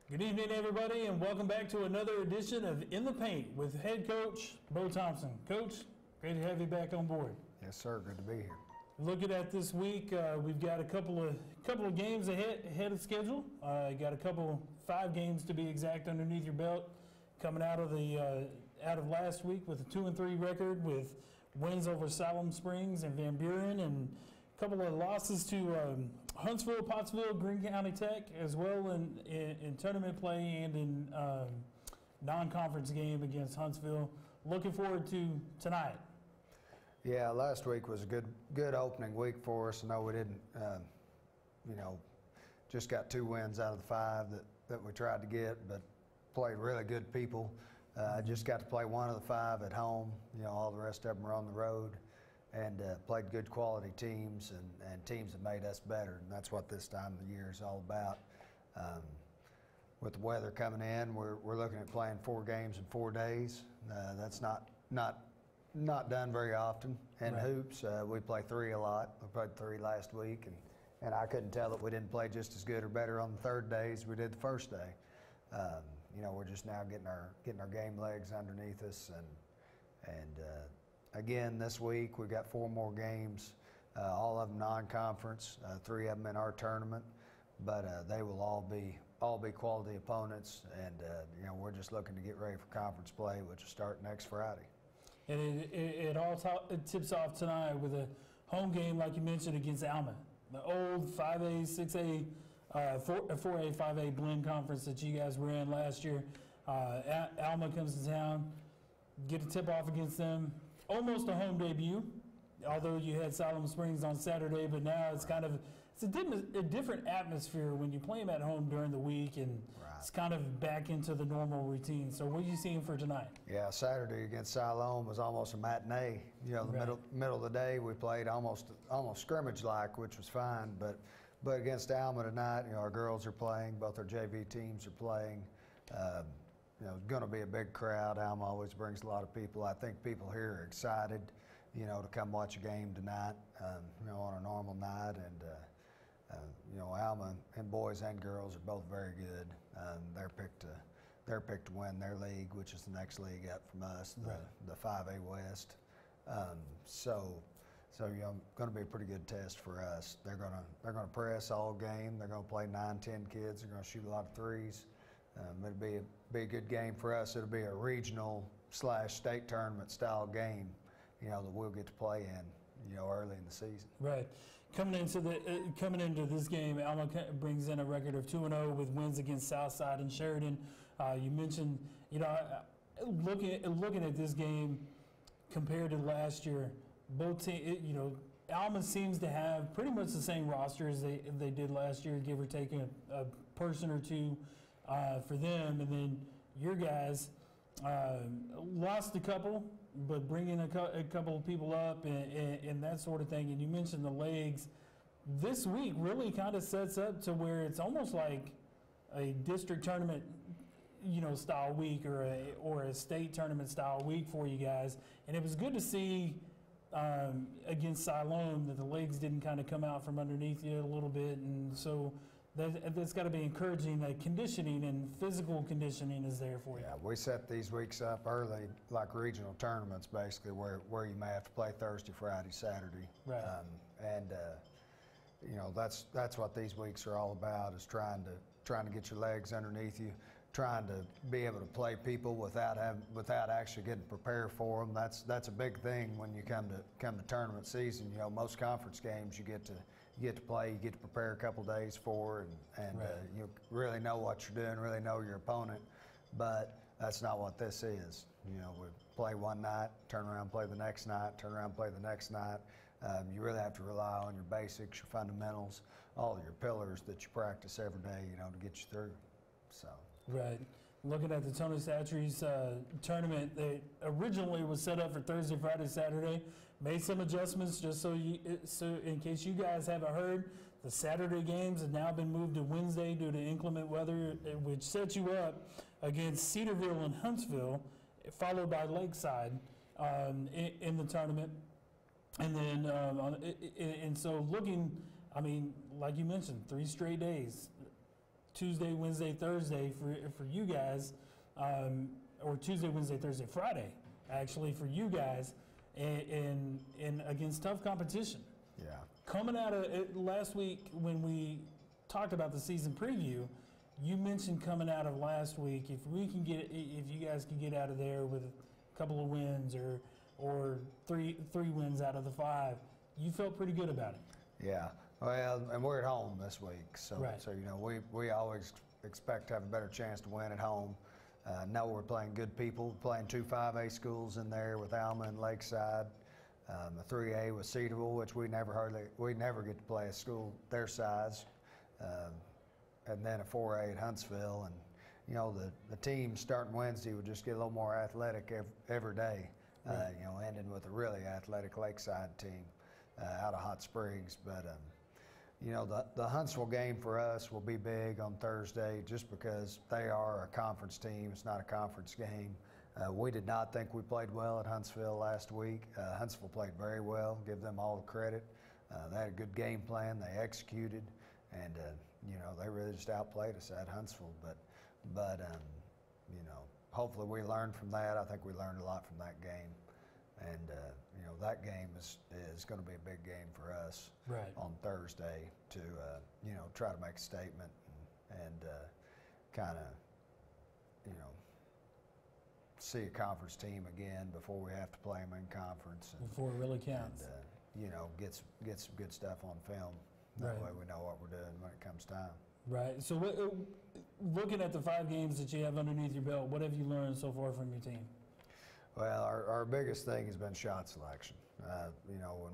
Good evening, everybody, and welcome back to another edition of In the Paint with head coach Bo Thompson. Coach, great to have you back on board. Yes, sir. Good to be here. Looking at this week, we've got a couple of games ahead of schedule. Got a couple 5 games to be exact underneath your belt. Coming out of last week with a 2-3 record with wins over Siloam Springs and Van Buren, and a couple of losses to Huntsville, Pottsville, Greene County Tech, as well in tournament play and in non-conference game against Huntsville. Looking forward to tonight. Yeah, last week was a good opening week for us. I know we didn't, just got 2 wins out of the 5 that we tried to get, but played really good people. Just got to play 1 of the 5 at home. All the rest of them were on the road. And played good quality teams and teams that made us better. And that's what this time of the year is all about. With the weather coming in, we're looking at playing 4 games in 4 days. That's not done very often. In Right. hoops, we play 3 a lot. We played 3 last week, and I couldn't tell that we didn't play just as good or better on the 3rd day as we did the 1st day. We're just now getting our game legs underneath us, and again, this week we've got 4 more games, all of them non-conference, 3 of them in our tournament, but they will all be quality opponents, and we're just looking to get ready for conference play, which will start next Friday. And it tips off tonight with a home game, like you mentioned, against Alma, the old 5A, 6A, 4A, 5A blend conference that you guys were in last year. Alma comes to town, get a tip off against them. Almost a home debut, although you had Siloam Springs on Saturday, but now it's kind of a different atmosphere when you play them at home during the week, and it's kind of back into the normal routine. So what are you seeing for tonight? Yeah, Saturday against Siloam was almost a matinee. The middle of the day we played almost scrimmage-like, which was fine, but against Alma tonight, our girls are playing, both our JV teams are playing. Going to be a big crowd. Alma always brings a lot of people. I think people here are excited, to come watch a game tonight, on a normal night. And, Alma and boys and girls are both very good. They're picked to win their league, which is the next league up from us, the 5A West. So going to be a pretty good test for us. They're going to press all game. They're going to play 9, 10 kids. They're going to shoot a lot of threes. It'll be a good game for us. It'll be a regional/state tournament style game, that we'll get to play in, early in the season. Right. Coming into this game, Alma brings in a record of 2-0 with wins against Southside and Sheridan. You mentioned, looking at this game compared to last year, both teams, Alma seems to have pretty much the same roster as they did last year, give or take a person or two. For them, and then your guys lost a couple, but bringing a couple of people up and that sort of thing. And you mentioned the legs. This week really kind of sets up to where it's almost like a district tournament, style week or a state tournament style week for you guys. And it was good to see against Siloam that the legs didn't kind of come out from underneath you a little bit, and so. That's got to be encouraging that conditioning and physical conditioning is there for you. Yeah, we set these weeks up early like regional tournaments, basically, where you may have to play Thursday, Friday, Saturday. Right. That's what these weeks are all about, is trying to get your legs underneath you, trying to be able to play people without actually getting prepared for them. That's a big thing when you come to tournament season. Most conference games you get to play, you get to prepare a couple days for, and right. You really know what you're doing, really know your opponent. But that's not what this is. We play one night, turn around, play the next night, turn around, play the next night. You really have to rely on your basics, your fundamentals, all of your pillars that you practice every day, to get you through. So. Right. Looking at the Tony Satchery's tournament, that originally was set up for Thursday, Friday, Saturday. Made some adjustments just so in case you guys haven't heard, The Saturday games have now been moved to Wednesday due to inclement weather, which sets you up against Cedarville and Huntsville, followed by Lakeside in the tournament. And then, and so looking, I mean, like you mentioned, 3 straight days, Tuesday, Wednesday, Thursday for you guys, or Tuesday, Wednesday, Thursday, Friday, actually for you guys, and against tough competition. Yeah. Coming out of it, last week when we talked about the season preview, you mentioned coming out of last week, if you guys can get out of there with a couple of wins or three wins out of the 5, you felt pretty good about it. Yeah. Well, and we're at home this week, so Right. so you know we always expect to have a better chance to win at home. Know we're playing good people, playing 2 5A schools in there with Alma and Lakeside. A 3A with Cedarville, which we never get to play a school their size, and then a 4A at Huntsville. And you know the team starting Wednesday would just get a little more athletic every day. Right. You know, ending with a really athletic Lakeside team out of Hot Springs. But you know the Huntsville game for us will be big on Thursday, just because they are a conference team. It's not a conference game. We did not think we played well at Huntsville last week. Huntsville played very well. Give them all the credit. They had a good game plan. They executed, and you know they really just outplayed us at Huntsville. But you know, hopefully we learned from that. I think we learned a lot from that game, and you know that game is going to be a big game for us Right. on Thursday to you know try to make a statement and kind of you know. See a conference team again before we have to play them in conference. Before it really counts. And, you know, get some good stuff on film. That Right. way we know what we're doing when it comes time. Right. So looking at the 5 games that you have underneath your belt, what have you learned so far from your team? Well, our biggest thing has been shot selection. You know,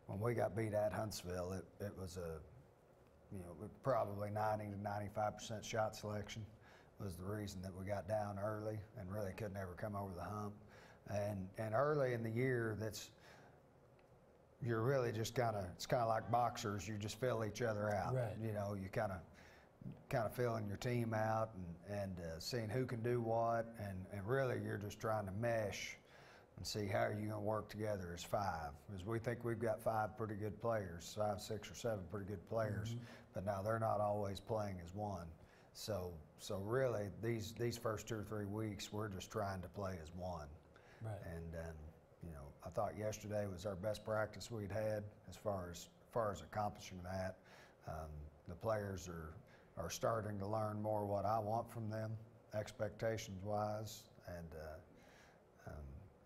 when we got beat at Huntsville, it was probably 90 to 95% shot selection. Was the reason that we got down early and really couldn't ever come over the hump. And early in the year, you're really just it's kind of like boxers. You just fill each other out. Right. You know, you kind of filling your team out and seeing who can do what, and really you're just trying to mesh and see how are you going to work together as 5. Because we think we've got 5 pretty good players, 5, 6, or 7 pretty good players, Mm-hmm. but now they're not always playing as one. So really, these first 2 or 3 weeks, we're just trying to play as one. Right. And you know, I thought yesterday was our best practice we'd had as far as accomplishing that. The players are starting to learn more what I want from them, expectations wise, and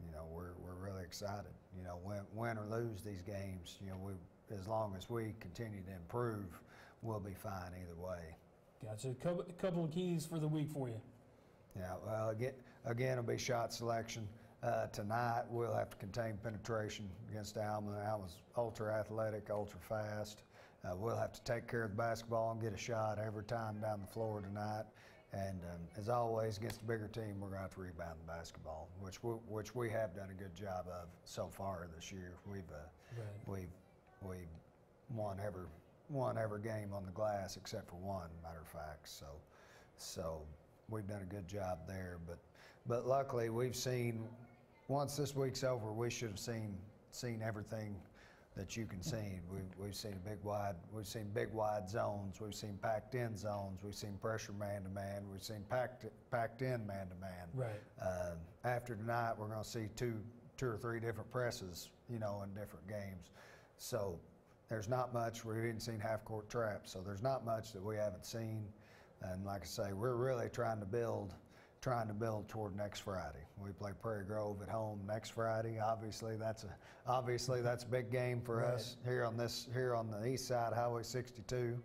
you know, we're really excited. You know, win or lose these games, you know, as long as we continue to improve, we'll be fine either way. Gotcha. A couple of keys for the week for you. Yeah, well, again, it'll be shot selection. Tonight, we'll have to contain penetration against Alma. Alma's ultra athletic, ultra fast. We'll have to take care of the basketball and get a shot every time down the floor tonight. And as always, against a bigger team, we're going to have to rebound the basketball, which we have done a good job of so far this year. We've won every game on the glass except for one, matter of fact. So we've done a good job there. But luckily we've seen, once this week's over, we should have seen everything that you can see. We've seen we've seen big wide zones. We've seen packed in zones. We've seen pressure man to man. We've seen packed in man to man. Right. After tonight, we're going to see two or three different presses, you know, in different games. So there's not much. We haven't seen half-court traps, so there's not much that we haven't seen. And like I say, we're really trying to build toward next Friday. We play Prairie Grove at home next Friday. Obviously, that's a big game for Right. us here on the east side of Highway 62.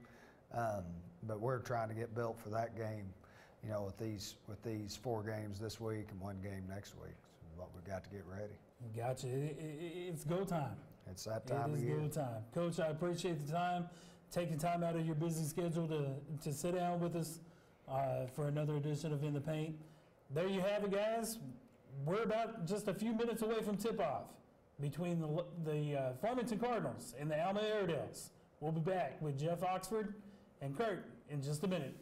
But we're trying to get built for that game, you know, with these 4 games this week and 1 game next week. Is what we've got to get ready. Gotcha. It's go time. It's that time of year. It is go time. Coach, I appreciate the time, taking time out of your busy schedule to sit down with us for another edition of In the Paint. There you have it, guys. We're about just a few minutes away from tip-off between the Farmington Cardinals and the Alma Airedales. We'll be back with Jeff Oxford and Kurt in just a minute.